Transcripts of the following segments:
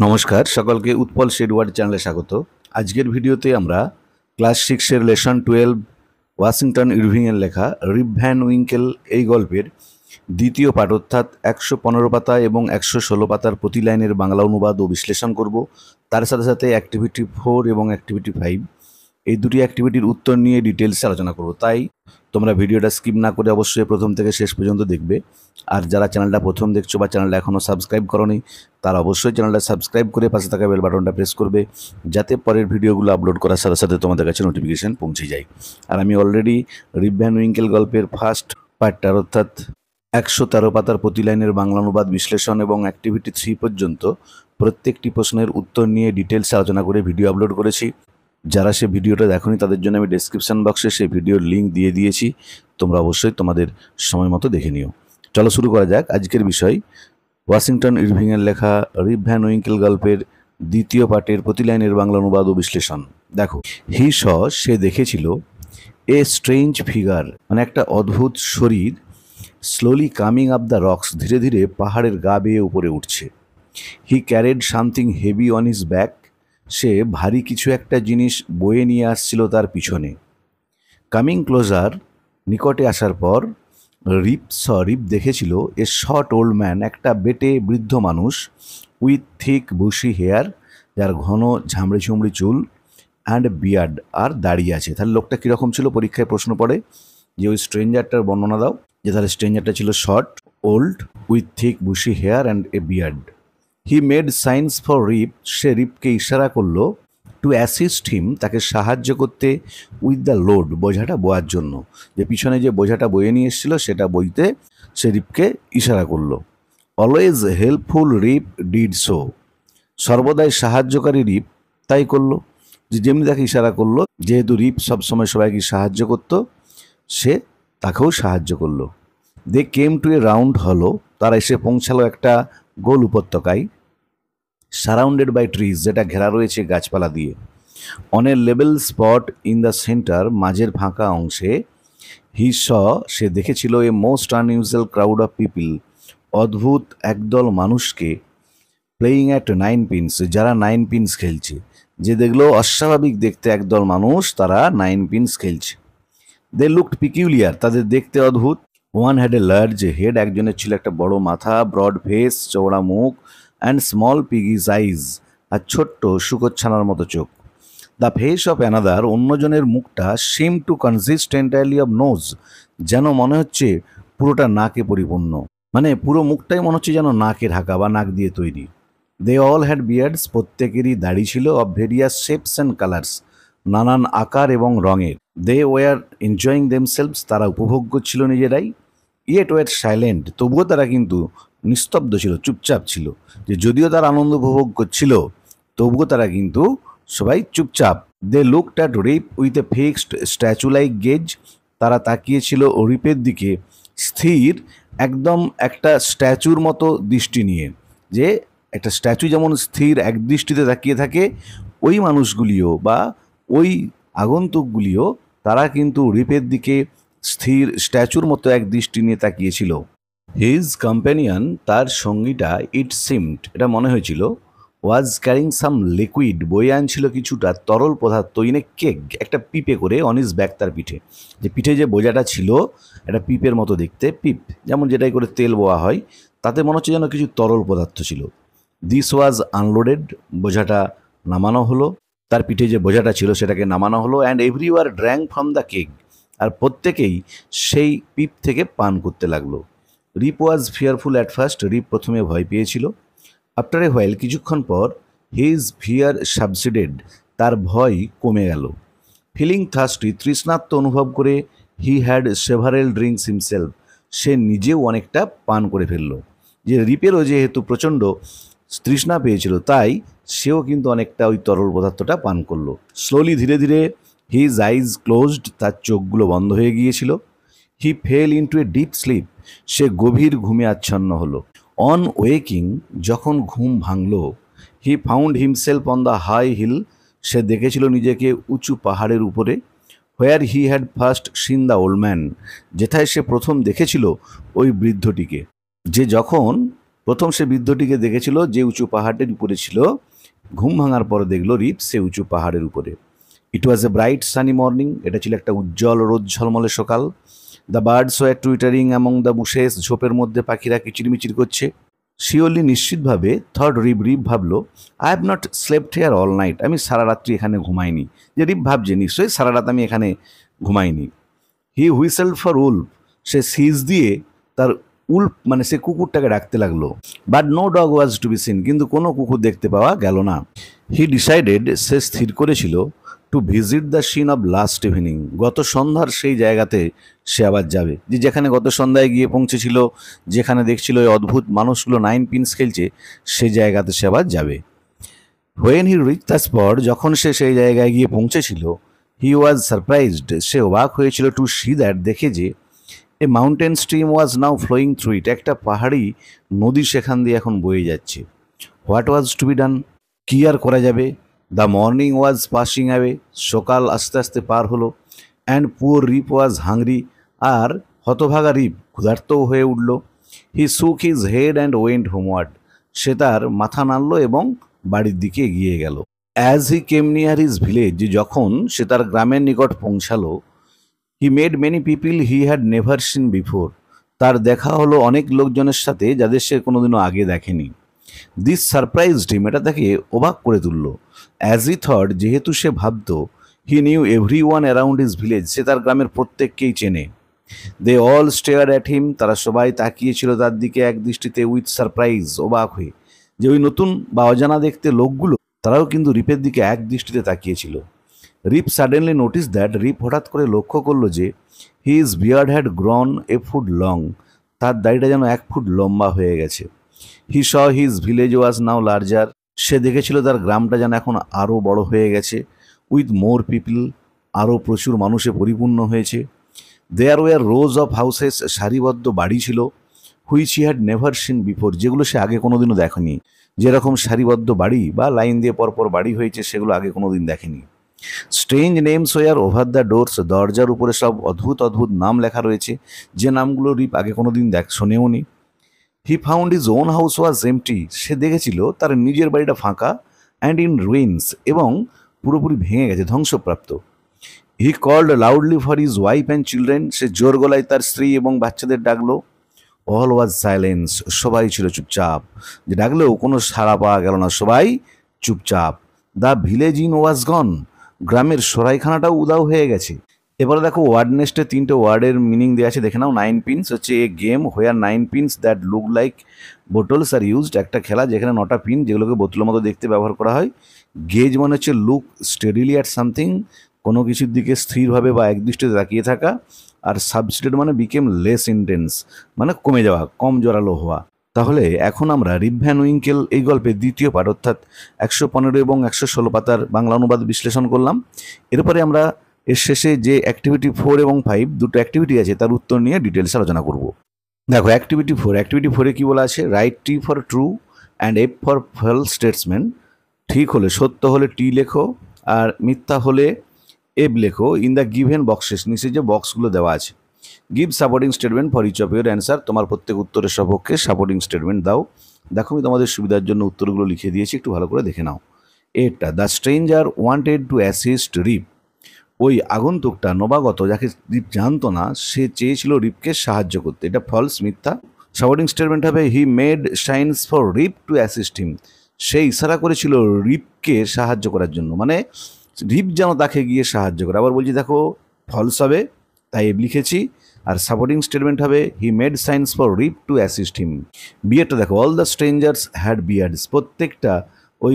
নমস্কার সকলকে Utpal shade word চ্যানেলে স্বাগত। আজকের ভিডিওতে আমরা ক্লাস 6-এর লেসন 12 ওয়াশিংটন ইরভিংয়ের লেখা রিপ ভ্যান উইঙ্কেল এই গল্পের দ্বিতীয় পাঠ অর্থাৎ 115 পাতা এবং 116 পাতার প্রতি লাইনের বাংলা অনুবাদ ও বিশ্লেষণ করব। তার সাথে সাথে অ্যাক্টিভিটি 4 এবং অ্যাক্টিভিটি 5 এই দুটি অ্যাক্টিভিটির উত্তর নিয়ে ডিটেলসে আলোচনা করব। তাই তোমরা ভিডিওটা স্কিপ না করে অবশ্যই প্রথম থেকে শেষ পর্যন্ত দেখবে। আর যারা চ্যানেলটা প্রথম দেখছো বা চ্যানেলটা এখনও সাবস্ক্রাইব করোনি তারা অবশ্যই চ্যানেলটা সাবস্ক্রাইব করে পাশে থাকা বেল বাটনটা প্রেস করবে, যাতে পরের ভিডিওগুলো আপলোড করার সাথে সাথে তোমাদের কাছে নোটিফিকেশান পৌঁছে যায়। আর আমি অলরেডি রিপ ভ্যান উইঙ্কেল গল্পের ফার্স্ট পার্টটার অর্থাৎ 113 পাতার প্রতি লাইনের বাংলা অনুবাদ বিশ্লেষণ এবং অ্যাক্টিভিটি 3 পর্যন্ত প্রত্যেকটি প্রশ্নের উত্তর নিয়ে ডিটেলসে আলোচনা করে ভিডিও আপলোড করেছি। যারা সে ভিডিওটা দেখোনি তাদের জন্য আমি ডেসক্রিপশন বক্সে সেই ভিডিওর লিঙ্ক দিয়ে দিয়েছি, তোমরা অবশ্যই তোমাদের সময় মতো দেখে নিও। চলো শুরু করা যাক আজকের বিষয়, ওয়াশিংটন ইরভিংয়ের লেখা রিপ ভ্যান উইঙ্কেল গল্পের দ্বিতীয় পাঠের প্রতি লাইনের বাংলা অনুবাদ ও বিশ্লেষণ। দেখো, সে দেখেছিল এ স্ট্রেঞ্জ ফিগার, মানে একটা অদ্ভুত শরীর, slowly coming up the rocks, ধীরে ধীরে পাহাড়ের গা বেয়ে উপরে উঠছে। He carried something heavy on his back, সে ভারী কিছু একটা জিনিস বয়ে নিয়ে আসছিল তার পিছনে। কামিং ক্লোজার, নিকটে আসার পর রিপ দেখেছিল এ শর্ট ওল্ড ম্যান, একটা বেটে বৃদ্ধ মানুষ, উইথ থিক বুশি হেয়ার, যার ঘন ঝামড়ি ঝুমড়ি চুল, অ্যান্ড বিয়ার্ড, আর দাঁড়িয়ে আছে। তাহলে লোকটা কীরকম ছিল? পরীক্ষায় প্রশ্ন পড়ে যে ওই স্ট্রেঞ্জারটার বর্ণনা দাও, যে তাহলে স্ট্রেঞ্জারটা ছিল short, old, with thick bushy hair and a beard. He made signs for Rip, সে রিপকে ইশারা করলো, টু অ্যাসিস্ট হিম, তাকে সাহায্য করতে, উইথ দ্য লোড, বোঝাটা বয়ার জন্য, যে পিছনে যে বোঝাটা বয়ে নিয়ে এসেছিল সেটা বইতে সে রিপকে ইশারা করলো। Always helpful Rip did so, সর্বদাই সাহায্যকারী রিপ তাই করলো, যে যেমনি তাকে ইশারা করলো, যেহেতু রিপ সবসময় সবাইকে সাহায্য করতো, সে তাকেও সাহায্য করলো। দে কেম টু এ রাউন্ড হলো, তারা এসে পৌঁছালো একটা গোল উপত্যকায়, সারাউন্ডেড বাই ট্রিজ, যেটা ঘেরা রয়েছে গাছপালা দিয়ে। On a level spot in the centre, মাঝের ফাঁকা অংশে, সে দেখেছিল a most unusual crowd of people, অদ্ভুত একদল মানুষকে, প্লেয়িং অ্যাট 9 পিনস, যারা 9 পিনস খেলছে। যে দেখলো অস্বাভাবিক দেখতে একদল মানুষ, তারা 9 পিনস খেলছে। দে লুকড পিকিউলিয়ার, তাদের দেখতে অদ্ভুত। One had a large head, একজনের ছিল একটা বড় মাথা, ব্রড ফেস, চওড়া মুখ, অ্যান্ড স্মল পিগিজ আইজ, আর ছোট্ট শুকোচ্ছানার মতো চোখ। দ্য ফেস অফ অ্যানাদার, অন্যজনের মুখটা, seem to consist entirely of nose, যেন মনে হচ্ছে পুরোটা নাকে পরিপূর্ণ, মানে পুরো মুখটাই মনে হচ্ছে যেন নাকে ঢাকা বা নাক দিয়ে তৈরি। দে অল হ্যাড বিয়ার্ডস, প্রত্যেকেরই দাড়ি ছিল, of various shapes and colours, নানান আকার এবং রঙের। দে ওয়ার এনজয়িং দেমসেলভস, তারা উপভোগ করছিল নিজেরাই। ইয়েট ওয়ার সাইলেন্ট, তবুও তারা কিন্তু নিস্তব্ধ ছিল, চুপচাপ ছিল। যে যদিও তারা আনন্দ উপভোগ করছিল, তবুও তারা কিন্তু সবাই চুপচাপ। They looked at Rip with a fixed statue like gaze, তারা তাকিয়েছিল রিপের দিকে স্থির, একদম একটা স্ট্যাচুর মতো দৃষ্টি নিয়ে। যে একটা স্ট্যাচু যেমন স্থির এক দৃষ্টিতে তাকিয়ে থাকে, ওই মানুষগুলিও বা ওই আগন্তুকগুলিও তারা কিন্তু রিপের দিকে স্থির স্ট্যাচুর মতো এক দৃষ্টি নিয়ে তাকিয়েছিল। হিজ কম্প্যানিয়ন, তার সঙ্গীটা, ইট সিমড, এটা মনে হয়েছিল, ওয়াজ ক্যারিং সাম লিকুইড, বয়ে আনছিল কিছুটা তরল পদার্থ, ইন এ কেক, একটা পিপে করে, অন হিজ ব্যাক, তার পিঠে। যে পিঠে যে বোঝাটা ছিল একটা পিপের মতো দেখতে, পিপ যেমন যেটাই করে তেল বোয়া হয়, তাতে মনে হচ্ছে যেন কিছু তরল পদার্থ ছিল। দিস ওয়াজ আনলোডেড, বোঝাটা নামানো হলো, তার পিঠে যে বোঝাটা ছিল সেটাকে নামানো হলো। And everywhere drank from the keg, আর প্রত্যেকেই সেই পিপ থেকে পান করতে লাগলো। Rip was fearful at first, Rip প্রথমে ভয় পেয়েছিল। আফটার এ হোয়াইল, কিছুক্ষণ পর, হিজ ফিয়ার সাবসিডেড, তার ভয় কমে গেল। ফিলিং থার্স্টি, তৃষ্ণার্ত অনুভব করে, he had several drinks himself, সে নিজেও অনেকটা পান করে ফেলল। যে রিপেরও যেহেতু প্রচণ্ড তৃষ্ণা পেয়েছিল, তাই সেও কিন্তু অনেকটা ওই তরল পদার্থটা পান করলো। স্লোলি, ধীরে ধীরে, হিজ আইজ ক্লোজড, তার চোখগুলো বন্ধ হয়ে গিয়েছিল। He fell into a deep sleep, সে গভীর ঘুমে আচ্ছন্ন হলো। অন ওয়েকিং, যখন ঘুম ভাঙল, he found himself on the high hill, সে দেখেছিল নিজেকে উঁচু পাহাড়ের উপরে। Where he had first seen the old man, যেথায় সে প্রথম দেখেছিল ওই বৃদ্ধটিকে। যে যখন প্রথম সে বৃদ্ধটিকে দেখেছিল যে উঁচু পাহাড়ের উপরে ছিল। ঘুম ভাঙার পর দেখলো রিপ সে উঁচু পাহাড়ের উপরে। ইট was a bright sunny morning, এটা ছিল একটা উজ্জ্বল রোদ ঝলমলে সকাল। The birds war twittering among the bushes, ঝোপের মধ্যে পাখিরা কিচিরমিচির করছে। শিওরলি নিশ্চিতভাবে থর্ড রিপ, রিপ ভাবলো, I have not slept here all night, আমি সারা রাত্রি এখানে ঘুমাইনি। যে রিপ ভাবছে নিশ্চয়ই সারা রাত আমি এখানে ঘুমাইনি। হি হুইসেল ফর উলফ, সে সিজ দিয়ে তার উল্ফ মানে সে কুকুরটাকে ডাকতে লাগলো। But no dog was to be seen, কিন্তু কোনো কুকুর দেখতে পাওয়া গেল না। হি ডিসাইডেড, সে স্থির করেছিল, to visit the scene of last evening, গত সন্ধ্যার সেই জায়গাতে সে আবার যাবে, যে যেখানে গত সন্ধ্যায় গিয়ে পৌঁছেছিল, যেখানে দেখছিল ওই অদ্ভুত মানুষগুলো নাইন পিনস খেলছে, সেই জায়গাতে সে আবার যাবে। When he reach the spot, যখন সে সেই জায়গায় গিয়ে পৌঁছেছিল, হি ওয়াজ সারপ্রাইজড, সে অবাক হয়েছিল, টু সি দ্যাট, দেখে যে a mountain stream was now flowing through it, একটা পাহাড়ি নদী সেখান দিয়ে এখন বয়ে যাচ্ছে। What was to be done, কী আর করা যাবে? The morning was passing away, সকাল আস্তে আস্তে পার হলো। And poor Rip was hungry, আর হতভাগা রিপ ক্ষুধার্তও হয়ে উঠল। He shook his head and went homeward, সে তার মাথা নাড়ল এবং বাড়ির দিকে এগিয়ে গেল। As he came near his village, যখন সে তার গ্রামের নিকট পৌঁছালো, he made many people he had never seen before, তার দেখা হলো অনেক লোকজনের সাথে যাদের সে কোনোদিনও আগে দেখেনি। দিস সারপ্রাইজড হিম, এটা তাকে অবাক করে তুলল। অ্যাজ হি থট, যেহেতু সে ভাবত, he knew everyone around his village, সে তার গ্রামের প্রত্যেককেই চেনে। They all stare at him, তারা সবাই তাকিয়েছিল তার দিকে এক দৃষ্টিতে, উইথ সারপ্রাইজ, অবাক হয়ে, যে ওই নতুন বা অজানা দেখতে লোকগুলো তারাও কিন্তু রিপের দিকে এক দৃষ্টিতে তাকিয়েছিল। Rip suddenly notice that, Rip হঠাৎ করে লক্ষ্য করলো যে his beard had grown a foot long, তার দাড়িটা যেন 1 ফুট লম্বা হয়ে গেছে। He saw his village was now larger, সে দেখেছিল তার গ্রামটা যেন এখন আরও বড় হয়ে গেছে। উইথ মোর পিপল, আরও প্রচুর মানুষে পরিপূর্ণ হয়েছে। There were rows of houses, সারিবদ্ধ বাড়ি ছিল। Which he had never seen before, যেগুলো সে আগে কোনোদিনও দেখেনি। যেরকম সারিবদ্ধ বাড়ি বা লাইন দিয়ে পরপর বাড়ি হয়েছে, সেগুলো আগে কোনোদিন দেখেনি। Strange names were over the doors, দরজার উপরে সব অদ্ভুত অদ্ভুত নাম লেখা রয়েছে, যে নামগুলো রিপ আগে কোনোদিন শোনেও নি। He found his own house was empty, সে দেখেছিল তার নিজের বাড়িটা ফাঁকা, অ্যান্ড ইন রুইন্স, এবং পুরোপুরি ভেঙে গেছে, ধ্বংসপ্রাপ্ত। He called loudly for his wife and children, সে জোর গলায় তার স্ত্রী এবং বাচ্চাদের ডাকলো। অল ওয়াজ সাইলেন্স, সবাই ছিল চুপচাপ, যে ডাকলেও কোনো সাড়া পাওয়া গেল না, সবাই চুপচাপ। দ্য ভিলেজ ইন ওয়াজ গন, গ্রামের সরাইখানাটাও উদাও হয়ে গেছে। এবারে দেখো ওয়ার্ড নেস্টে 3টে ওয়ার্ডের মিনিং দেওয়া আছে, দেখে নাও। 9 পিনস হচ্ছে a game where 9 pins that look like bottles are used, একটা খেলা যেখানে 9টা পিন যেগুলোকে বোতলের মতো দেখতে ব্যবহার করা হয়। গেজ মানে হচ্ছে লুক স্টেডিলি অ্যাট সামথিং, কোনো কিছুর দিকে স্থিরভাবে বা একদৃষ্টিতে তাকিয়ে থাকা। আর সাবস্টেড মানে বিকেম লেস ইন্টেন্স, মানে কমে যাওয়া, কম জোরালো হওয়া। তাহলে এখন আমরা রিপ ভ্যান উইঙ্কেল এই গল্পের দ্বিতীয় পাঠ অর্থাৎ 115 এবং 116 পাতার বাংলা অনুবাদ বিশ্লেষণ করলাম। এরপরে আমরা এর শেষে যে অ্যাক্টিভিটি 4 এবং 5 দুটো অ্যাক্টিভিটি আছে তার উত্তর নিয়ে ডিটেলস আলোচনা করব। দেখো অ্যাক্টিভিটি 4 কি বলা আছে, write T for true and F for false statements, ঠিক হলে সত্য হলে টি লেখো আর মিথ্যা হলে এফ লেখো ইন দ্য গিভেন বক্সেস, নিচে যে বক্সগুলো দেওয়া আছে। Give supporting statement for each of your answer, তোমার প্রত্যেক উত্তরের সপক্ষে সাপোর্টিং স্টেটমেন্ট দাও। দেখো আমি তোমাদের সুবিধার জন্য উত্তরগুলো লিখে দিয়েছি, একটু ভালো করে দেখে নাও। এটা the stranger wanted to assist Rip, ওই আগন্তুকটা নবাগত যাকে রিপ জানতো না, সে চেয়েছিল রিপকে সাহায্য করতে, এটা ফলস মিথ্যা। সাপোর্টিং স্টেটমেন্ট হবে he made signs for Rip to assist him, সে ইশারা করেছিল রিপকে সাহায্য করার জন্য, মানে রিপ যেন তাকে গিয়ে সাহায্য করে। আবার বলছি দেখো ফলস হবে, তাই লিখেছি। আর সাপোর্টিং স্টেটমেন্ট হবে he made signs for Rip to assist him. বিয়ারটা দেখো all the strangers had beards, প্রত্যেকটা ওই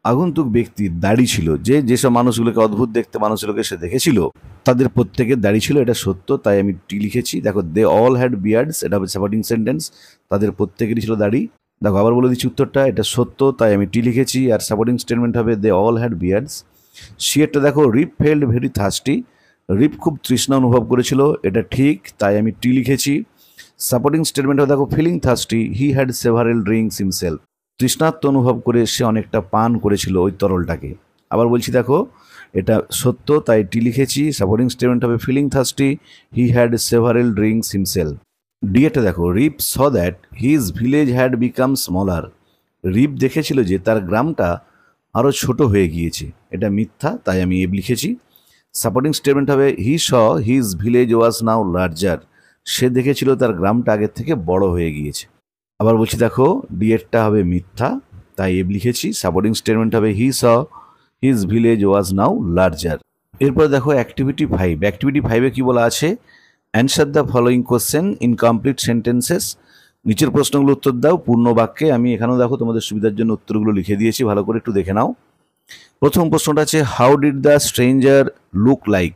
আগন্তুক ব্যক্তির দাড়ি ছিল, যেসব মানুষগুলোকে অদ্ভুত দেখতে মানুষগুলোকে সে দেখেছিল তাদের প্রত্যেকের দাড়ি ছিল, এটা সত্য, তাই আমি টি লিখেছি। দেখো দে অল হ্যাড বিয়ার্ডস, এটা হবে সাপোর্টিং সেন্টেন্স, তাদের প্রত্যেকেরই ছিল দাড়ি। দেখো আবার বলে দিচ্ছি উত্তরটা, এটা সত্য, তাই আমি টি লিখেছি। আর সাপোর্টিং স্টেটমেন্ট হবে দে অল হ্যাড বিয়ার্ডস। সিয়েরটা দেখো রিপ ফেল্ড ভেরি থার্স্টি, রিপ খুব তৃষ্ণা অনুভব করেছিল, এটা ঠিক, তাই আমি টি লিখেছি। সাপোর্টিং স্টেটমেন্ট হবে দেখো feeling thirsty he had several drinks himself, তৃষ্ণার্ত অনুভব করে সে অনেকটা পান করেছিল ওই তরলটাকে। আবার বলছি দেখো এটা সত্য, তাই টি লিখেছি। সাপোর্টিং স্টেটমেন্ট হবে feeling thirsty he had several drinks himself. ডিএটা দেখো, Rip saw that his village had become smaller. Rip দেখেছিল যে তার গ্রামটা আরও ছোট হয়ে গিয়েছে। এটা মিথ্যা, তাই আমি এব লিখেছি। সাপোর্টিং স্টেটমেন্ট হবে he saw his village was now larger. সে দেখেছিল তার গ্রামটা আগের থেকে বড় হয়ে গিয়েছে। আবার বলছি দেখো, ডিএটটা হবে মিথ্যা, তাই এব লিখেছি। সাপোর্টিং স্টেটমেন্ট হবে he saw his village was now larger. এরপর দেখো অ্যাক্টিভিটি 5। অ্যাক্টিভিটি 5-এ কি বলা আছে? Answer the following question in complete sentences. নিচের প্রশ্নগুলো উত্তর দাও পূর্ণ বাক্যে। আমি এখানেও দেখো তোমাদের সুবিধার জন্য উত্তরগুলো লিখে দিয়েছি, ভালো করে একটু দেখে নাও। প্রথম প্রশ্নটা আছে, how did the stranger look like?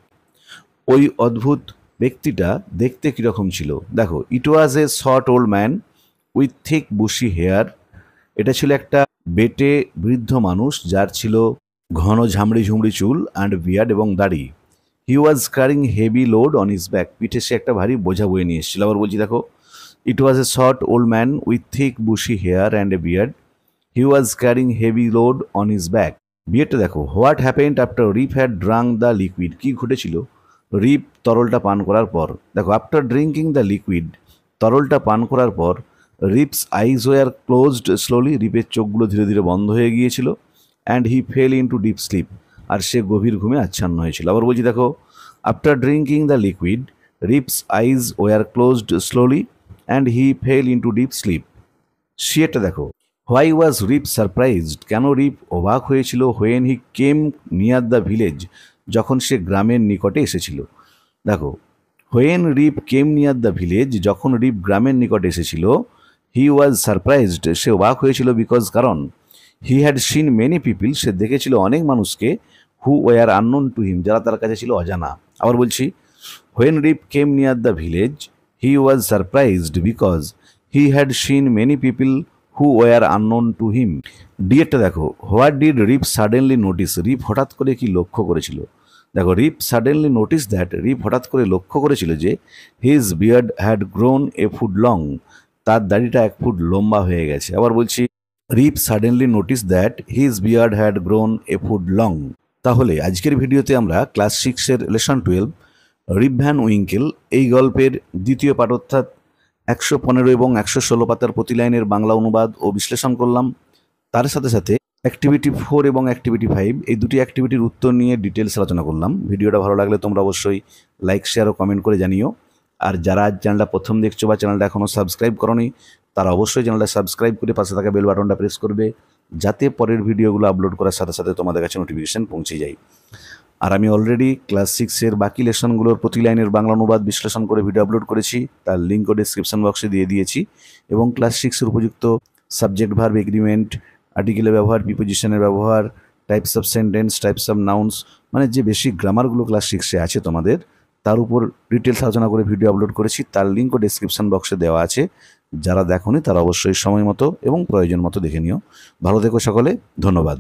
ওই অদ্ভুত ব্যক্তিটা দেখতে কীরকম ছিল? দেখো, it was a short old man with thick bushy hair. এটা ছিল একটা বেটে বৃদ্ধ মানুষ যার ছিল ঘন ঝামড়ি ঝুমড়ি চুল, অ্যান্ড বিয়ার্ড এবং দাড়ি। He was carrying heavy load on his back. পিঠে সে একটা ভারী বোঝা বয়ে নিয়ে এসেছিল। আবার বলছি দেখো, it was a short old man with thick bushy hair and a beard. He was carrying heavy load on his back. বিয়ারটা দেখো, what happened after Rip had drunk the liquid? কি ঘটেছিল রিপ তরলটা পান করার পর? দেখো, আফটার ড্রিঙ্কিং দ্য লিকুইড, তরলটা পান করার পর Rip's eyes were closed slowly. রিপের চোখগুলো ধীরে ধীরে বন্ধ হয়ে গিয়েছিল। And he fell into deep slip, আর সে গভীর ঘুমে আচ্ছন্ন হয়েছিল। আবার বলছি দেখো, after drinking the liquid Rip's eyes were closed slowly and he fell into deep sleep. সিয়েটা দেখো, হোয়াই ওয়াজ রিপ সারপ্রাইজড? কেন রিপ অবাক হয়েছিল? When he came near the village, যখন সে গ্রামের নিকটে এসেছিল। দেখো, when Rip came near the village, যখন রিপ গ্রামের নিকটে এসেছিল। হি ওয়াজ সারপ্রাইজড, সে অবাক হয়েছিল, বিকজ কারণ he had seen many people, সে দেখেছিল অনেক মানুষকে, who were unknown to him, যারা তার কাছে ছিল অজানা। আবার বলছি, when Rip came near the village he was surprised because he had seen many people who were unknown to him. ডিএরটা দেখো, what did Rip suddenly notice? Rip হঠাৎ করে কি লক্ষ্য করেছিল? দেখো, Rip suddenly notice that, Rip হঠাৎ করে লক্ষ্য করেছিল যে his beard had grown a foot long, তার দাড়িটা 1 ফুট লম্বা হয়ে গেছে। আবার বলছি, Rip suddenly notice that his beard had grown a foot long. তাহলে আজকের ভিডিওতে আমরা ক্লাস 6-এর লেসন 12 রিপ ভ্যান উইঙ্কেল এই গল্পের দ্বিতীয় পাঠ অর্থাৎ 115 এবং 116 পাতার প্রতি লাইনের বাংলা অনুবাদ ও বিশ্লেষণ করলাম। তার সাথে সাথে অ্যাক্টিভিটি 4 এবং অ্যাক্টিভিটি 5 এই দুটি অ্যাক্টিভিটির উত্তর নিয়ে ডিটেলস আলোচনা করলাম। ভিডিওটা ভালো লাগলে তোমরা অবশ্যই লাইক, শেয়ার ও কমেন্ট করে জানিও। আর যারা আজ চ্যানেলটা প্রথম দেখছো বা চ্যানেলটা এখনও সাবস্ক্রাইব করোনি, তারা অবশ্যই চ্যানেলটা সাবস্ক্রাইব করে পাশে থাকা বেল বাটনটা প্রেস করবে, যাতে পরের ভিডিওগুলো আপলোড করার সাথে সাথে তোমাদের কাছে নোটিফিকেশান পৌঁছে যায়। আর আমি অলরেডি ক্লাস 6-এর বাকি লেসনগুলোর প্রতি লাইনের বাংলা অনুবাদ বিশ্লেষণ করে ভিডিও আপলোড করেছি, তার লিঙ্কও ডিসক্রিপশন বক্সে দিয়ে দিয়েছি। এবং ক্লাস 6-এর উপযুক্ত সাবজেক্ট, ভার্ব, এগ্রিমেন্ট, আর্টিকেলের ব্যবহার, প্রিপোজিশনের ব্যবহার, types of sentence, types of nouns, মানে যে বেসিক গ্রামারগুলো ক্লাস 6-এ আছে তোমাদের, তার উপর ডিটেলস আলোচনা করে ভিডিও আপলোড করেছি। তার লিঙ্কও ডিসক্রিপশন বক্সে দেওয়া আছে। যারা দেখোনি তারা অবশ্যই সময় মতো এবং প্রয়োজন মতো দেখে নিও। ভালো থেকো সকলে, ধন্যবাদ।